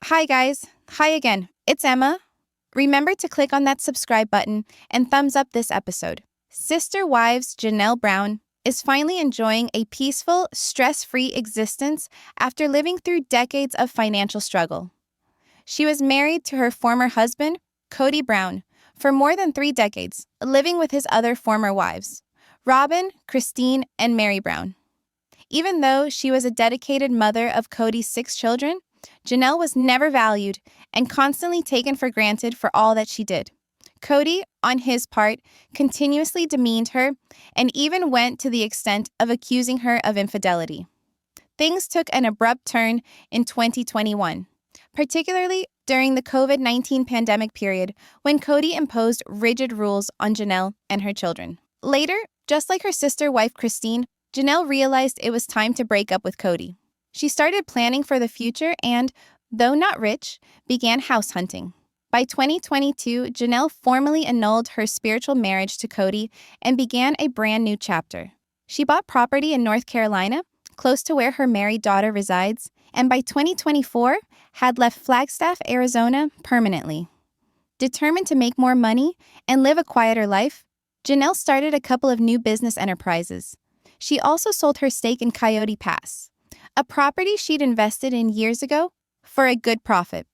Hi, guys. Hi again. It's Emma. Remember to click on that subscribe button and thumbs up this episode. Sister Wives Janelle Brown is finally enjoying a peaceful, stress-free existence after living through decades of financial struggle. She was married to her former husband, Kody Brown, for more than 3 decades, living with his other former wives, Robin, Christine, and Mary Brown. Even though she was a dedicated mother of Kody's 6 children, Janelle was never valued and constantly taken for granted for all that she did. Kody, on his part, continuously demeaned her and even went to the extent of accusing her of infidelity. Things took an abrupt turn in 2021, particularly during the COVID-19 pandemic period when Kody imposed rigid rules on Janelle and her children. Later, just like her sister wife Christine, Janelle realized it was time to break up with Kody. She started planning for the future and, though not rich, began house hunting. By 2022, Janelle formally annulled her spiritual marriage to Kody and began a brand new chapter. She bought property in North Carolina, close to where her married daughter resides, and by 2024, had left Flagstaff, Arizona permanently. Determined to make more money and live a quieter life, Janelle started a couple of new business enterprises. She also sold her stake in Coyote Pass, a property she'd invested in years ago for a good profit.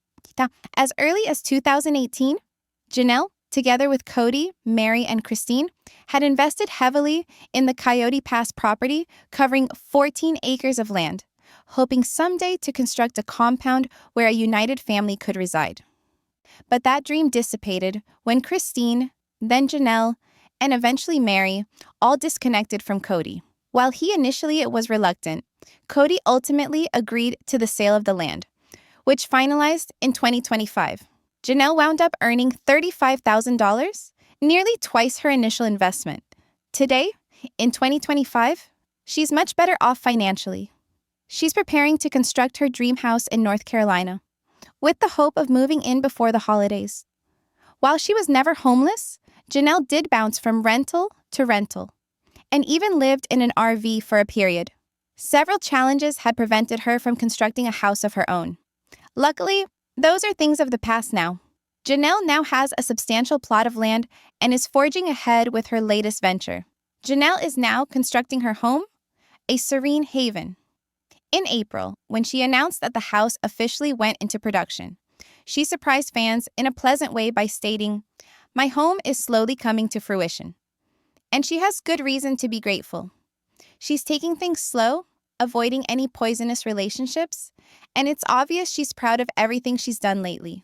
As early as 2018, Janelle, together with Kody, Mary, and Christine, had invested heavily in the Coyote Pass property covering 14 acres of land, hoping someday to construct a compound where a united family could reside. But that dream dissipated when Christine, then Janelle, and eventually Mary all disconnected from Kody. While he initially was reluctant, Kody ultimately agreed to the sale of the land, which finalized in 2025. Janelle wound up earning $35,000, nearly twice her initial investment. Today, in 2025, she's much better off financially. She's preparing to construct her dream house in North Carolina, with the hope of moving in before the holidays. While she was never homeless, Janelle did bounce from rental to rental, and even lived in an RV for a period. Several challenges had prevented her from constructing a house of her own. Luckily, those are things of the past now. Janelle now has a substantial plot of land and is forging ahead with her latest venture. Janelle is now constructing her home, a serene haven. In April, when she announced that the house officially went into production, she surprised fans in a pleasant way by stating, "My home is slowly coming to fruition." And she has good reason to be grateful. She's taking things slow, avoiding any poisonous relationships, and it's obvious she's proud of everything she's done lately.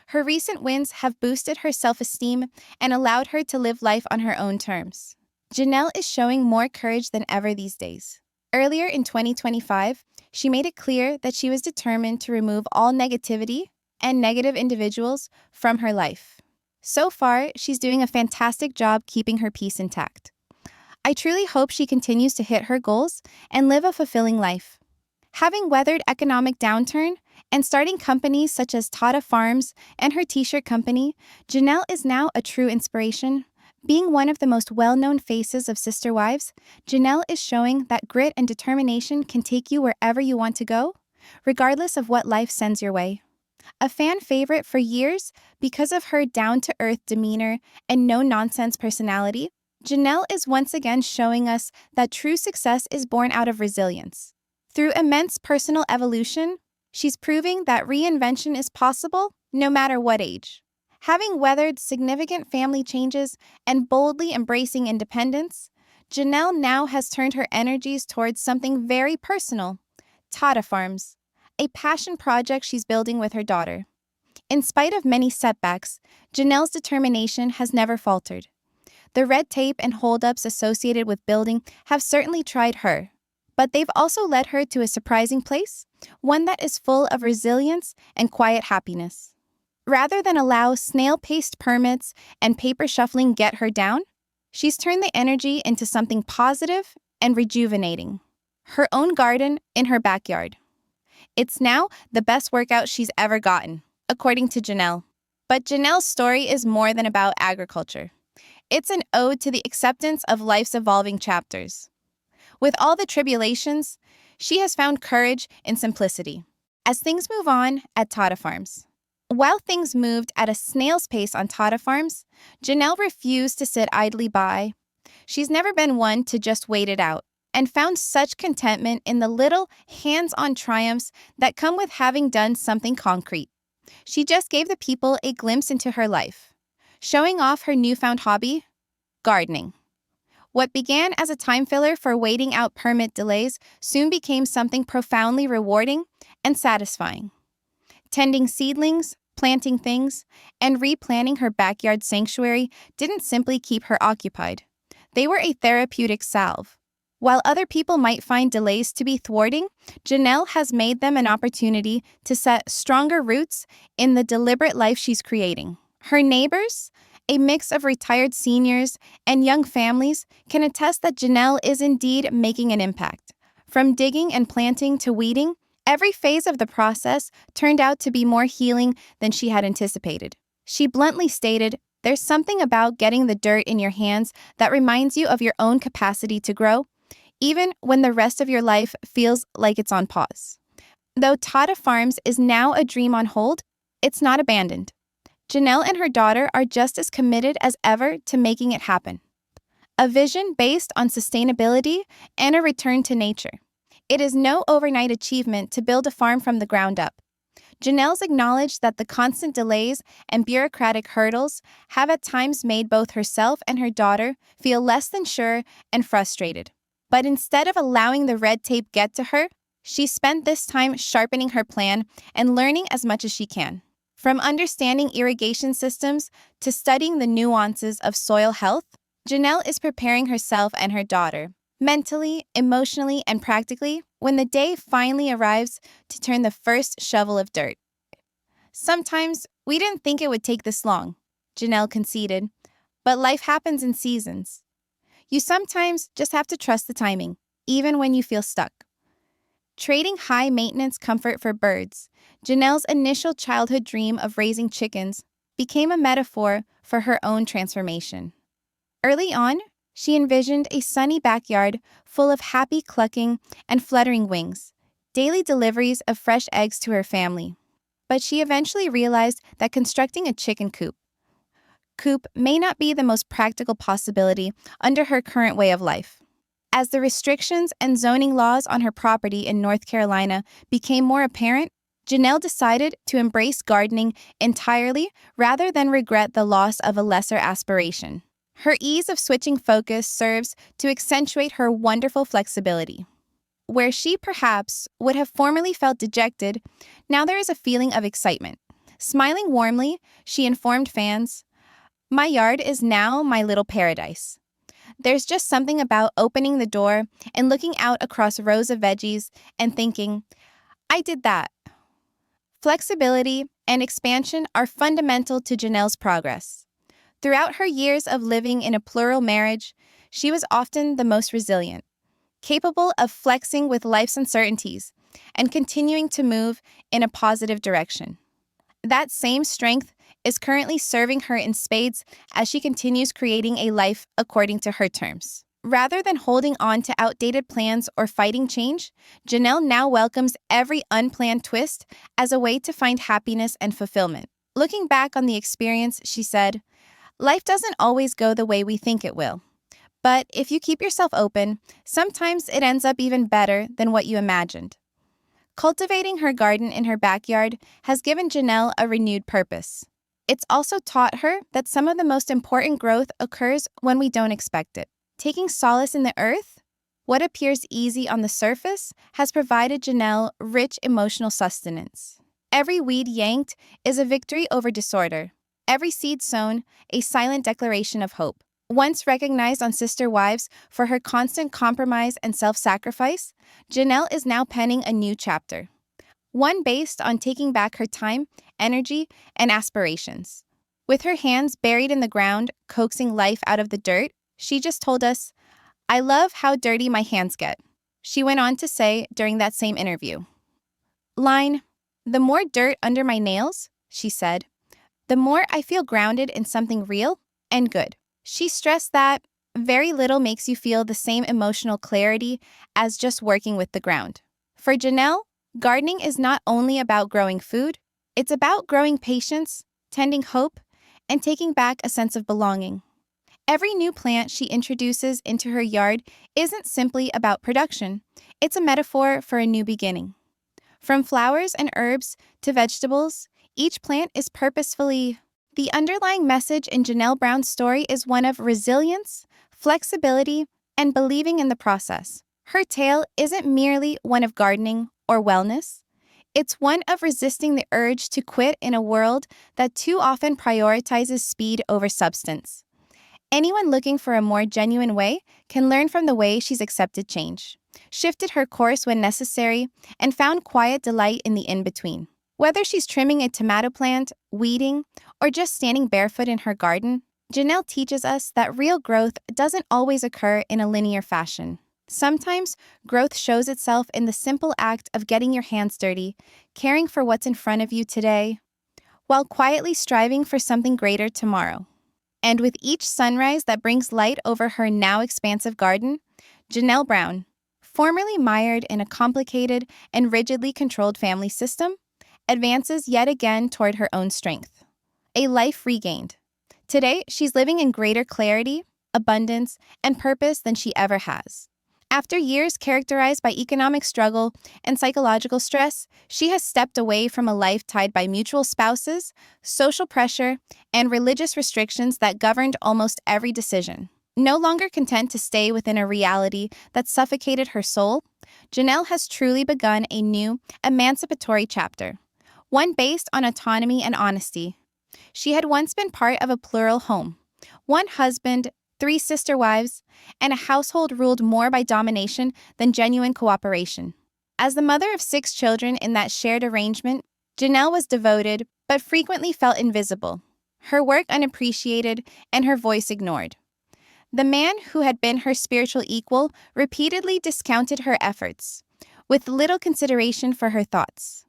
Her recent wins have boosted her self-esteem and allowed her to live life on her own terms. Janelle is showing more courage than ever these days. Earlier in 2025, she made it clear that she was determined to remove all negativity and negative individuals from her life. So far, she's doing a fantastic job keeping her peace intact. I truly hope she continues to hit her goals and live a fulfilling life. Having weathered economic downturn and starting companies such as Tata Farms and her t-shirt company, Janelle is now a true inspiration. Being one of the most well-known faces of Sister Wives, Janelle is showing that grit and determination can take you wherever you want to go, regardless of what life sends your way. A fan favorite for years because of her down-to-earth demeanor and no-nonsense personality, Janelle is once again showing us that true success is born out of resilience. Through immense personal evolution, she's proving that reinvention is possible no matter what age. Having weathered significant family changes and boldly embracing independence, Janelle now has turned her energies towards something very personal, Tata Farms, a passion project she's building with her daughter. In spite of many setbacks, Janelle's determination has never faltered. The red tape and holdups associated with building have certainly tried her, but they've also led her to a surprising place, one that is full of resilience and quiet happiness. Rather than allow snail-paced permits and paper shuffling get her down, she's turned the energy into something positive and rejuvenating. Her own garden in her backyard. It's now the best workout she's ever gotten, according to Janelle. But Janelle's story is more than about agriculture. It's an ode to the acceptance of life's evolving chapters. With all the tribulations, she has found courage in simplicity. As things move on at Tata Farms. While things moved at a snail's pace on Tata Farms, Janelle refused to sit idly by. She's never been one to just wait it out, and found such contentment in the little hands-on triumphs that come with having done something concrete. She just gave the people a glimpse into her life, showing off her newfound hobby, gardening. What began as a time filler for waiting out permit delays soon became something profoundly rewarding and satisfying. Tending seedlings, planting things, and replanting her backyard sanctuary didn't simply keep her occupied. They were a therapeutic salve. While other people might find delays to be thwarting, Janelle has made them an opportunity to set stronger roots in the deliberate life she's creating. Her neighbors, a mix of retired seniors and young families, can attest that Janelle is indeed making an impact. From digging and planting to weeding, every phase of the process turned out to be more healing than she had anticipated. She bluntly stated, "There's something about getting the dirt in your hands that reminds you of your own capacity to grow, even when the rest of your life feels like it's on pause." Though Tata Farms is now a dream on hold, it's not abandoned. Janelle and her daughter are just as committed as ever to making it happen. A vision based on sustainability and a return to nature. It is no overnight achievement to build a farm from the ground up. Janelle's acknowledged that the constant delays and bureaucratic hurdles have at times made both herself and her daughter feel less than sure and frustrated. But instead of allowing the red tape get to her, she spent this time sharpening her plan and learning as much as she can. From understanding irrigation systems to studying the nuances of soil health, Janelle is preparing herself and her daughter, mentally, emotionally, and practically, when the day finally arrives to turn the first shovel of dirt. "Sometimes we didn't think it would take this long," Janelle conceded, "but life happens in seasons. You sometimes just have to trust the timing, even when you feel stuck." Trading high-maintenance comfort for birds, Janelle's initial childhood dream of raising chickens became a metaphor for her own transformation. Early on, she envisioned a sunny backyard full of happy clucking and fluttering wings, daily deliveries of fresh eggs to her family. But she eventually realized that constructing a chicken coop may not be the most practical possibility under her current way of life. As the restrictions and zoning laws on her property in North Carolina became more apparent, Janelle decided to embrace gardening entirely rather than regret the loss of a lesser aspiration. Her ease of switching focus serves to accentuate her wonderful flexibility. Where she perhaps would have formerly felt dejected, now there is a feeling of excitement. Smiling warmly, she informed fans, "My yard is now my little paradise. There's just something about opening the door and looking out across rows of veggies and thinking, I did that." Flexibility and expansion are fundamental to Janelle's progress. Throughout her years of living in a plural marriage, she was often the most resilient, capable of flexing with life's uncertainties and continuing to move in a positive direction. That same strength is currently serving her in spades as she continues creating a life according to her terms. Rather than holding on to outdated plans or fighting change, Janelle now welcomes every unplanned twist as a way to find happiness and fulfillment. Looking back on the experience, she said, "Life doesn't always go the way we think it will. But if you keep yourself open, sometimes it ends up even better than what you imagined." Cultivating her garden in her backyard has given Janelle a renewed purpose. It's also taught her that some of the most important growth occurs when we don't expect it. Taking solace in the earth, what appears easy on the surface has provided Janelle rich emotional sustenance. Every weed yanked is a victory over disorder. Every seed sown, a silent declaration of hope. Once recognized on Sister Wives for her constant compromise and self-sacrifice, Janelle is now penning a new chapter. One based on taking back her time, energy, and aspirations. With her hands buried in the ground, coaxing life out of the dirt, she just told us, "I love how dirty my hands get," she went on to say during that same interview. Line, "The more dirt under my nails," she said, "the more I feel grounded in something real and good." She stressed that very little makes you feel the same emotional clarity as just working with the ground. For Janelle, Gardening is not only about growing food, it's about growing patience, tending hope, and taking back a sense of belonging. Every new plant she introduces into her yard isn't simply about production, it's a metaphor for a new beginning. From flowers and herbs to vegetables, each plant is purposefully. The underlying message in Janelle Brown's story is one of resilience, flexibility, and believing in the process. Her tale isn't merely one of gardening or wellness, it's one of resisting the urge to quit in a world that too often prioritizes speed over substance. Anyone looking for a more genuine way can learn from the way she's accepted change, shifted her course when necessary, and found quiet delight in the in-between. Whether she's trimming a tomato plant, weeding, or just standing barefoot in her garden, Janelle teaches us that real growth doesn't always occur in a linear fashion. Sometimes, growth shows itself in the simple act of getting your hands dirty, caring for what's in front of you today, while quietly striving for something greater tomorrow. And with each sunrise that brings light over her now expansive garden, Janelle Brown, formerly mired in a complicated and rigidly controlled family system, advances yet again toward her own strength. A life regained. Today, she's living in greater clarity, abundance, and purpose than she ever has. After years characterized by economic struggle and psychological stress, she has stepped away from a life tied by mutual spouses, social pressure, and religious restrictions that governed almost every decision. No longer content to stay within a reality that suffocated her soul, Janelle has truly begun a new, emancipatory chapter, one based on autonomy and honesty. She had once been part of a plural home, one husband, 3 sister wives, and a household ruled more by domination than genuine cooperation. As the mother of 6 children in that shared arrangement, Janelle was devoted, but frequently felt invisible, her work unappreciated and her voice ignored. The man who had been her spiritual equal repeatedly discounted her efforts, with little consideration for her thoughts.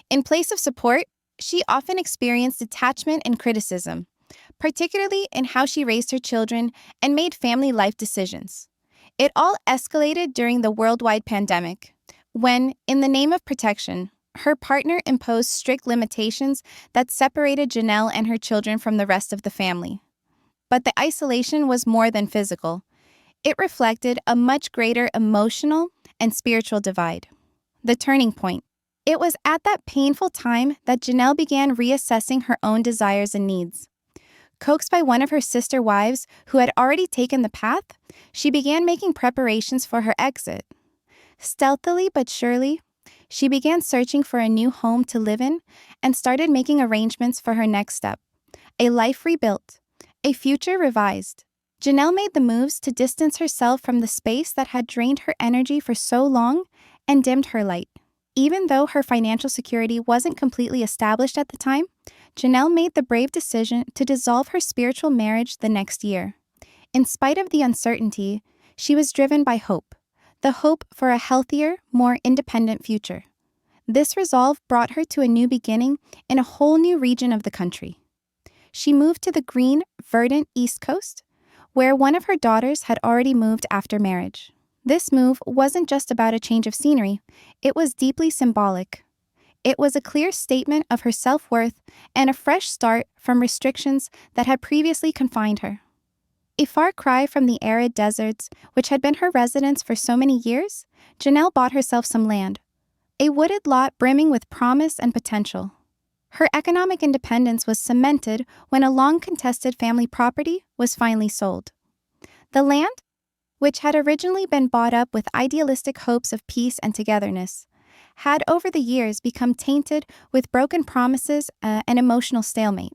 In place of support, she often experienced detachment and criticism, particularly in how she raised her children and made family life decisions. It all escalated during the worldwide pandemic, when, in the name of protection, her partner imposed strict limitations that separated Janelle and her children from the rest of the family. But the isolation was more than physical. It reflected a much greater emotional and spiritual divide. The turning point. It was at that painful time that Janelle began reassessing her own desires and needs. Coaxed by one of her sister wives who had already taken the path, she began making preparations for her exit. Stealthily but surely, she began searching for a new home to live in and started making arrangements for her next step, a life rebuilt, a future revised. Janelle made the moves to distance herself from the space that had drained her energy for so long and dimmed her light. Even though her financial security wasn't completely established at the time, Janelle made the brave decision to dissolve her spiritual marriage the next year. In spite of the uncertainty, she was driven by hope, the hope for a healthier, more independent future. This resolve brought her to a new beginning in a whole new region of the country. She moved to the green, verdant East Coast, where one of her daughters had already moved after marriage. This move wasn't just about a change of scenery, it was deeply symbolic. It was a clear statement of her self-worth and a fresh start from restrictions that had previously confined her. A far cry from the arid deserts, which had been her residence for so many years, Janelle bought herself some land, a wooded lot brimming with promise and potential. Her economic independence was cemented when a long-contested family property was finally sold. The land, which had originally been bought up with idealistic hopes of peace and togetherness, had over the years become tainted with broken promises and emotional stalemate.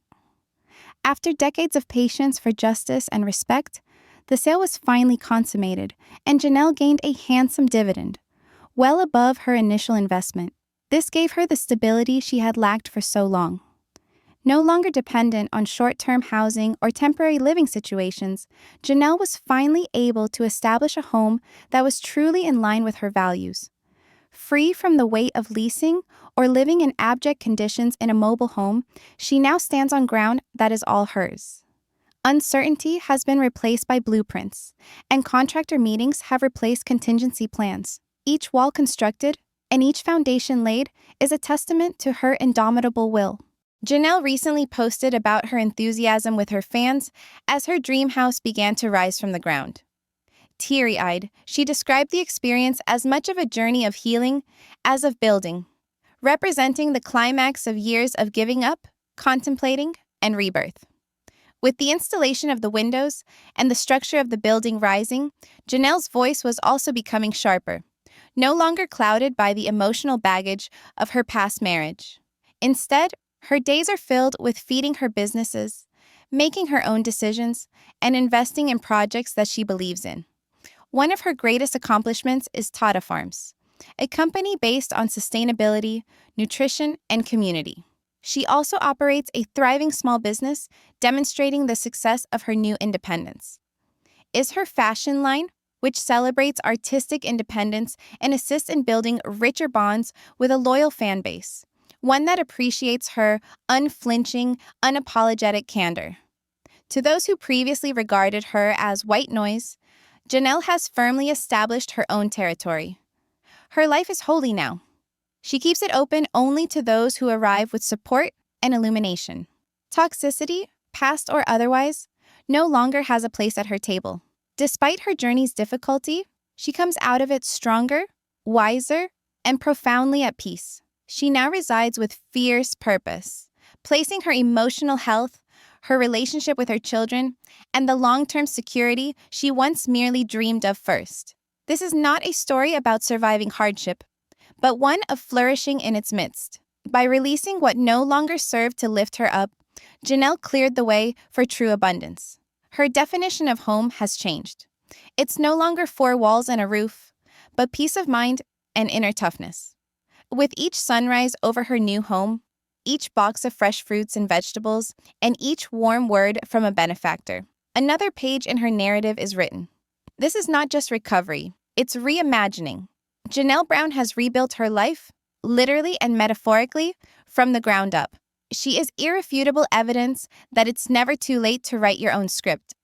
After decades of patience for justice and respect, the sale was finally consummated, and Janelle gained a handsome dividend, well above her initial investment. This gave her the stability she had lacked for so long. No longer dependent on short-term housing or temporary living situations, Janelle was finally able to establish a home that was truly in line with her values. Free from the weight of leasing or living in abject conditions in a mobile home, she now stands on ground that is all hers. Uncertainty has been replaced by blueprints, and contractor meetings have replaced contingency plans. Each wall constructed, and each foundation laid is a testament to her indomitable will. Janelle recently posted about her enthusiasm with her fans as her dream house began to rise from the ground. Teary-eyed, she described the experience as much of a journey of healing as of building, representing the climax of years of giving up, contemplating, and rebirth. With the installation of the windows and the structure of the building rising, Janelle's voice was also becoming sharper, no longer clouded by the emotional baggage of her past marriage. Instead, her days are filled with feeding her businesses, making her own decisions, and investing in projects that she believes in. One of her greatest accomplishments is Tata Farms, a company based on sustainability, nutrition, and community. She also operates a thriving small business, demonstrating the success of her new independence. Is her fashion line, which celebrates artistic independence and assists in building richer bonds with a loyal fan base, one that appreciates her unflinching, unapologetic candor. To those who previously regarded her as white noise, Janelle has firmly established her own territory. Her life is holy now. She keeps it open only to those who arrive with support and illumination. Toxicity, past or otherwise, no longer has a place at her table. Despite her journey's difficulty, she comes out of it stronger, wiser, and profoundly at peace. She now resides with fierce purpose, placing her emotional health, her relationship with her children, and the long-term security she once merely dreamed of first. This is not a story about surviving hardship, but one of flourishing in its midst. By releasing what no longer served to lift her up, Janelle cleared the way for true abundance. Her definition of home has changed. It's no longer four walls and a roof, but peace of mind and inner toughness. With each sunrise over her new home, each box of fresh fruits and vegetables, and each warm word from a benefactor, another page in her narrative is written. This is not just recovery, it's reimagining. Janelle Brown has rebuilt her life, literally and metaphorically, from the ground up. She is irrefutable evidence that it's never too late to write your own script.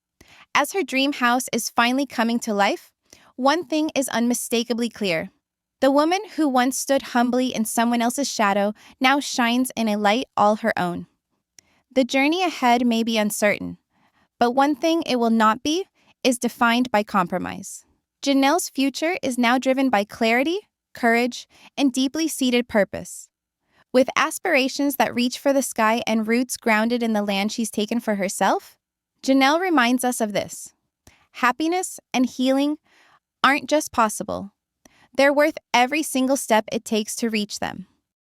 As her dream house is finally coming to life, one thing is unmistakably clear. The woman who once stood humbly in someone else's shadow now shines in a light all her own. The journey ahead may be uncertain, but one thing it will not be is defined by compromise. Janelle's future is now driven by clarity, courage, and deeply seated purpose. With aspirations that reach for the sky and roots grounded in the land she's taken for herself, Janelle reminds us of this. Happiness and healing aren't just possible. They're worth every single step it takes to reach them.